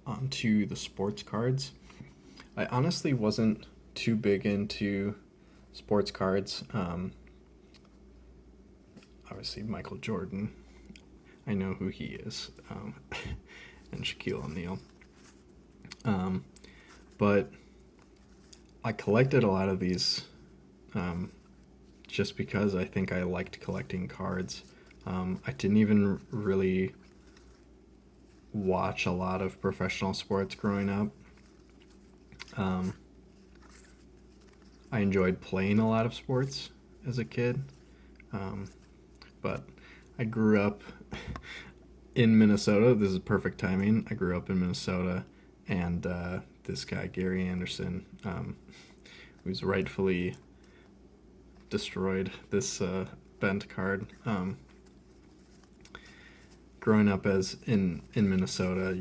onto the sports cards. I honestly wasn't too big into sports cards. Obviously, Michael Jordan, I know who he is, and Shaquille O'Neal. Um, but I collected a lot of these um, just because I think I liked collecting cards. I didn't even really watch a lot of professional sports growing up. Um, I enjoyed playing a lot of sports as a kid, um, but I grew up in Minnesota. This is perfect timing. I grew up in Minnesota, and this guy, Gary Anderson, who's rightfully destroyed this bent card. Growing up as in Minnesota,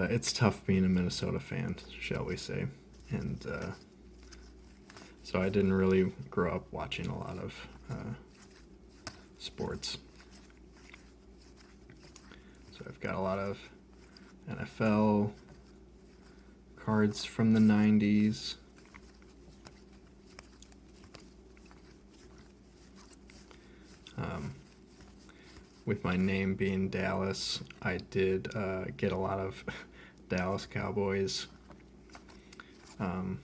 it's tough being a Minnesota fan, shall we say, and so I didn't really grow up watching a lot of sports. So I've got a lot of NFL cards from the 90s. With my name being Dallas, I did get a lot of Dallas Cowboys um,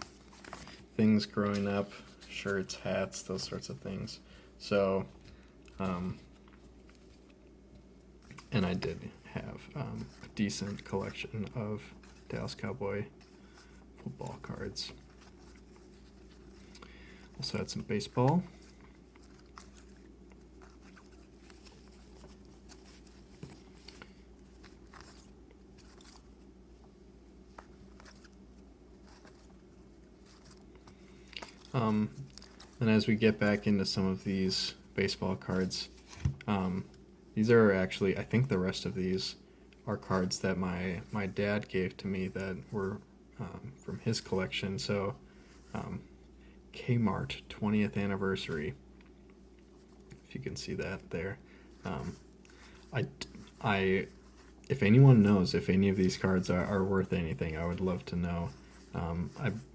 things growing up, shirts, hats, those sorts of things. So, um, and I did have a decent collection of Dallas Cowboy football cards. Also had some baseball. Um, and as we get back into some of these baseball cards, these are actually, I think the rest of these are cards that my dad gave to me that were from his collection. So, um, Kmart 20th anniversary, if you can see that there. Um, I, I, if anyone knows if any of these cards are worth anything, I would love to know.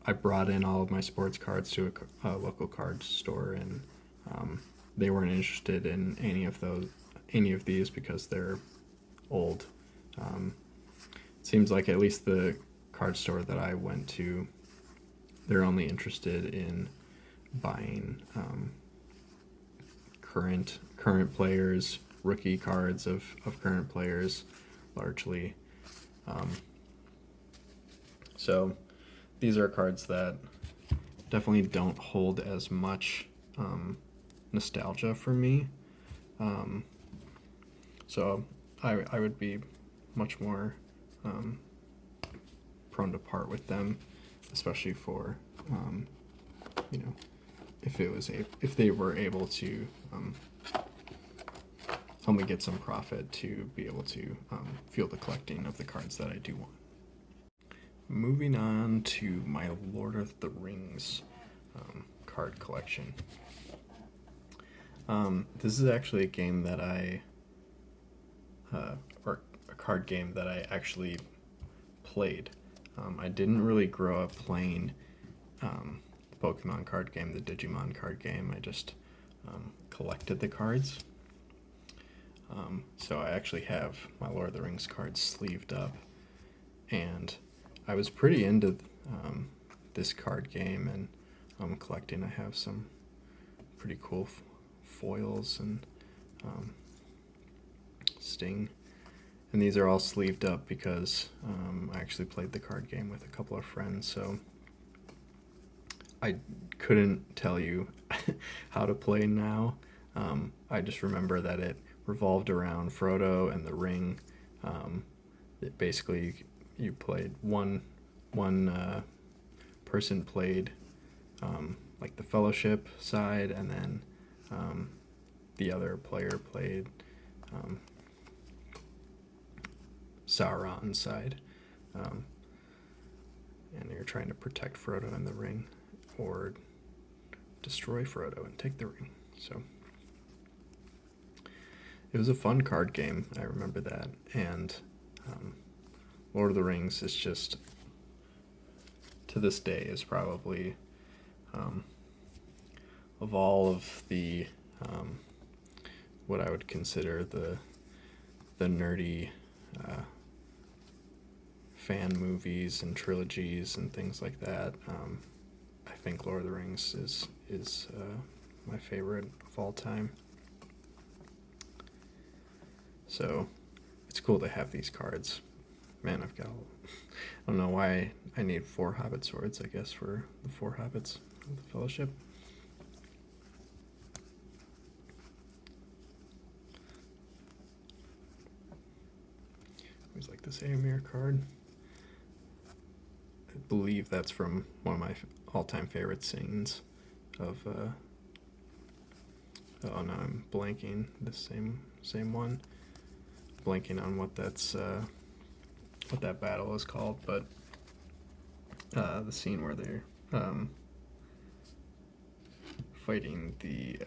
I brought in all of my sports cards to a local card store, and they weren't interested in any of these because they're old. It seems like at least the card store that I went to, they're only interested in buying current players, rookie cards of current players, largely. Um, so these are cards that definitely don't hold as much nostalgia for me. Um, so I would be much more um, prone to part with them, especially for you know if they were able to help me get some profit to be able to fuel the collecting of the cards that I do want. Moving on to my Lord of the Rings card collection. This is actually a game that or a card game that I actually played. I didn't really grow up playing the Pokemon card game, the Digimon card game. I just collected the cards. So I actually have my Lord of the Rings cards sleeved up, and I was pretty into this card game and collecting. I have some pretty cool foils and Sting, and these are all sleeved up because I actually played the card game with a couple of friends, so I couldn't tell you how to play now. I just remember that it revolved around Frodo and the ring. Basically, you played one person played like the Fellowship side, and then the other player played Sauron's side, um, and you're trying to protect Frodo in the ring, or destroy Frodo and take the ring. So it was a fun card game. I remember that. And um, Lord of the Rings is just, to this day, is probably, um, of all of the um, what I would consider the nerdy fan movies and trilogies and things like that. I think Lord of the Rings is my favorite of all time. So it's cool to have these cards. Man, I don't know why I need 4 Hobbit swords, I guess, for the 4 Hobbits of the Fellowship. Always like this Aemir card. I believe that's from one of my all-time favorite scenes of oh no, I'm blanking the same one. Blanking on what that battle is called, but the scene where they're fighting the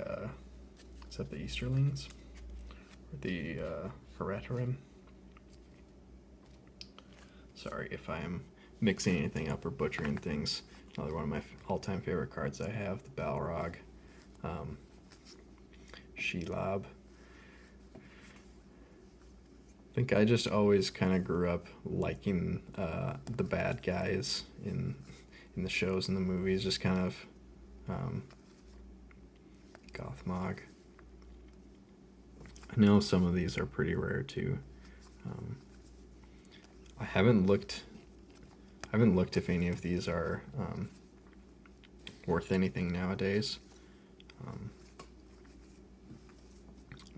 is that the Easterlings or the Harattarim? Sorry if I'm mixing anything up or butchering things. Another one of my all-time favorite cards I have, the Balrog, Shelob. I think I just always kind of grew up liking the bad guys in the shows and the movies, just kind of Gothmog. I know some of these are pretty rare too. I haven't looked if any of these are worth anything nowadays.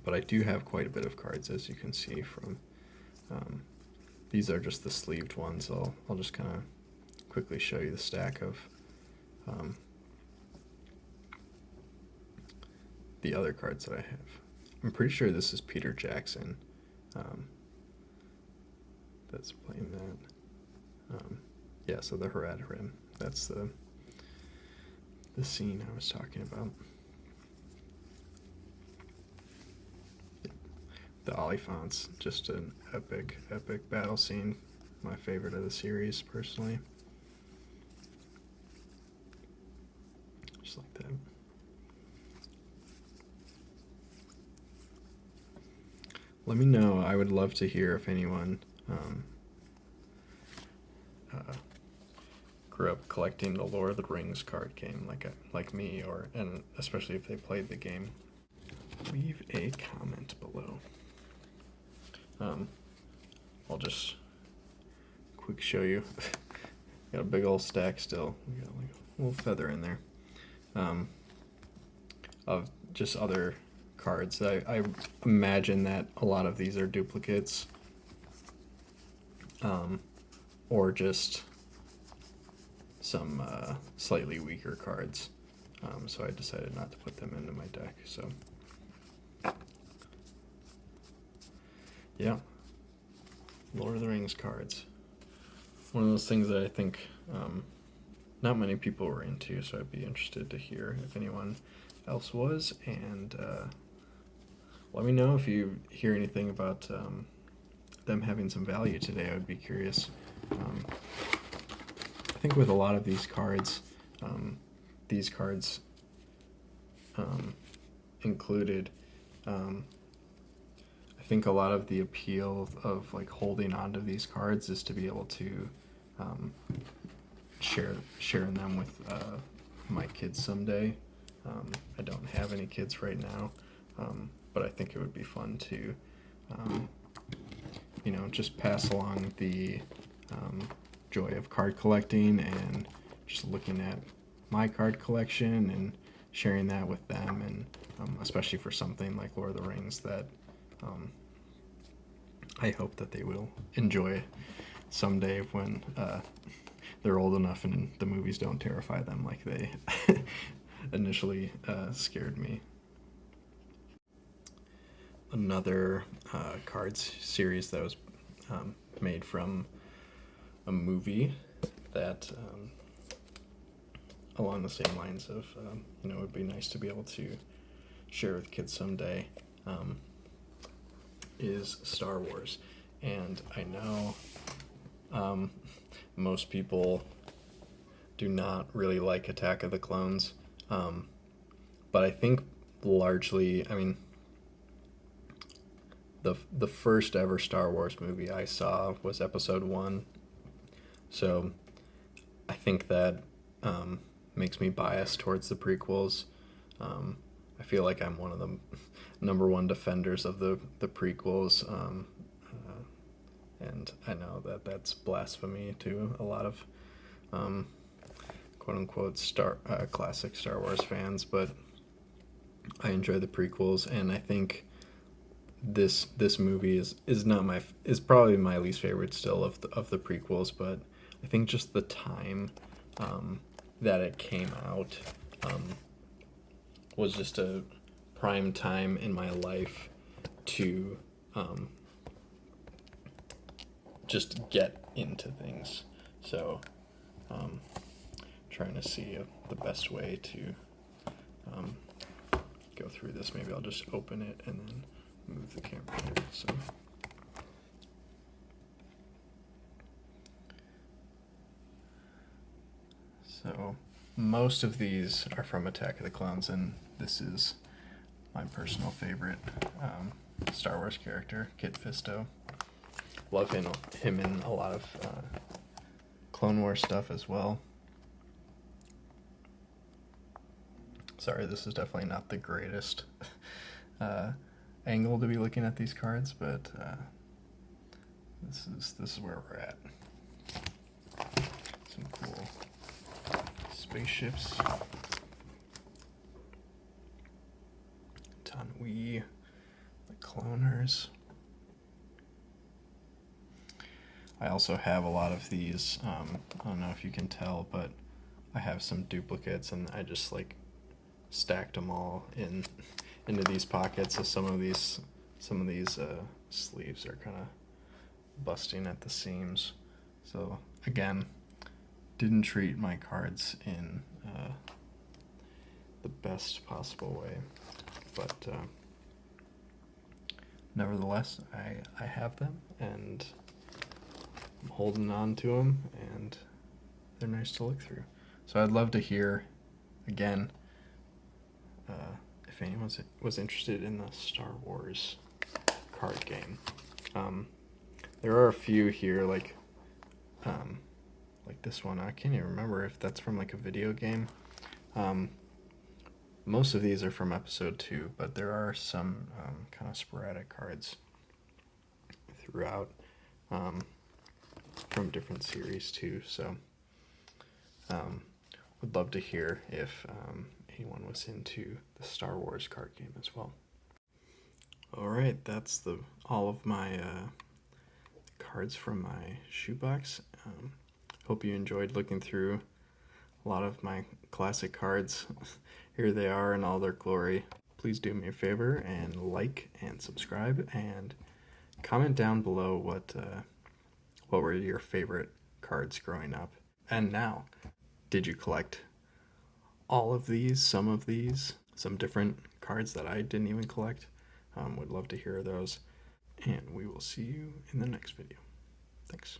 But I do have quite a bit of cards, as you can see from. These are just the sleeved ones. I'll just kind of quickly show you the stack of the other cards that I have. I'm pretty sure this is Peter Jackson that's playing that. Yeah, so the Harattarim. That's the scene I was talking about. The Oliphants, just an epic battle scene. My favorite of the series, personally. Just like that. Let me know. I would love to hear if anyone grew up collecting the Lord of the Rings card game like me, and especially if they played the game. Leave a comment below. I'll just quick show you. Got a big old stack still. We got like a little feather in there of just other cards. I imagine that a lot of these are duplicates, or just some slightly weaker cards. So I decided not to put them into my deck. So yeah, Lord of the Rings cards. One of those things that I think not many people were into, so I'd be interested to hear if anyone else was, and let me know if you hear anything about them having some value today. I would be curious. I think with a lot of these cards included, I think a lot of the appeal of like holding onto these cards is to be able to sharing them with my kids someday. I don't have any kids right now, but I think it would be fun to just pass along the joy of card collecting and just looking at my card collection and sharing that with them, and especially for something like Lord of the Rings that I hope that they will enjoy someday when they're old enough and the movies don't terrify them like they initially scared me. Another cards series that was made from a movie that along the same lines of it would be nice to be able to share with kids someday. is Star Wars. And I know most people do not really like Attack of the Clones, but I think largely, I mean, the first ever Star Wars movie I saw was Episode 1, so I think that makes me biased towards the prequels. I feel like I'm one of the number one defenders of the prequels, and I know that that's blasphemy to a lot of quote unquote classic Star Wars fans, but I enjoy the prequels, and I think this movie is probably my least favorite still of the prequels, but I think just the time that it came out was just a prime time in my life to just get into things. So trying to see the best way to go through this. Maybe I'll just open it and then move the camera here. So most of these are from Attack of the Clones, and this is my personal favorite Star Wars character, Kit Fisto. Love him in a lot of Clone Wars stuff as well. Sorry, this is definitely not the greatest angle to be looking at these cards, but this is where we're at. Some cool spaceships. Tanwi, the cloners. I also have a lot of these. I don't know if you can tell, but I have some duplicates, and I just like stacked them all into these pockets. So some of these sleeves are kind of busting at the seams. So again, didn't treat my cards in the best possible way, but nevertheless, I have them, and I'm holding on to them, and they're nice to look through. So I'd love to hear, again, if anyone was interested in the Star Wars card game. There are a few here, like this one. I can't even remember if that's from like a video game. Most of these are from Episode 2, but there are some kind of sporadic cards throughout from different series too. So would love to hear if anyone was into the Star Wars card game as well. All right, that's all of my cards from my shoebox. Hope you enjoyed looking through a lot of my classic cards. Here they are in all their glory. Please do me a favor and like and subscribe, and comment down below what were your favorite cards growing up. And now, did you collect all of these, some of these, some different cards that I didn't even collect? Would love to hear those, and we will see you in the next video. Thanks.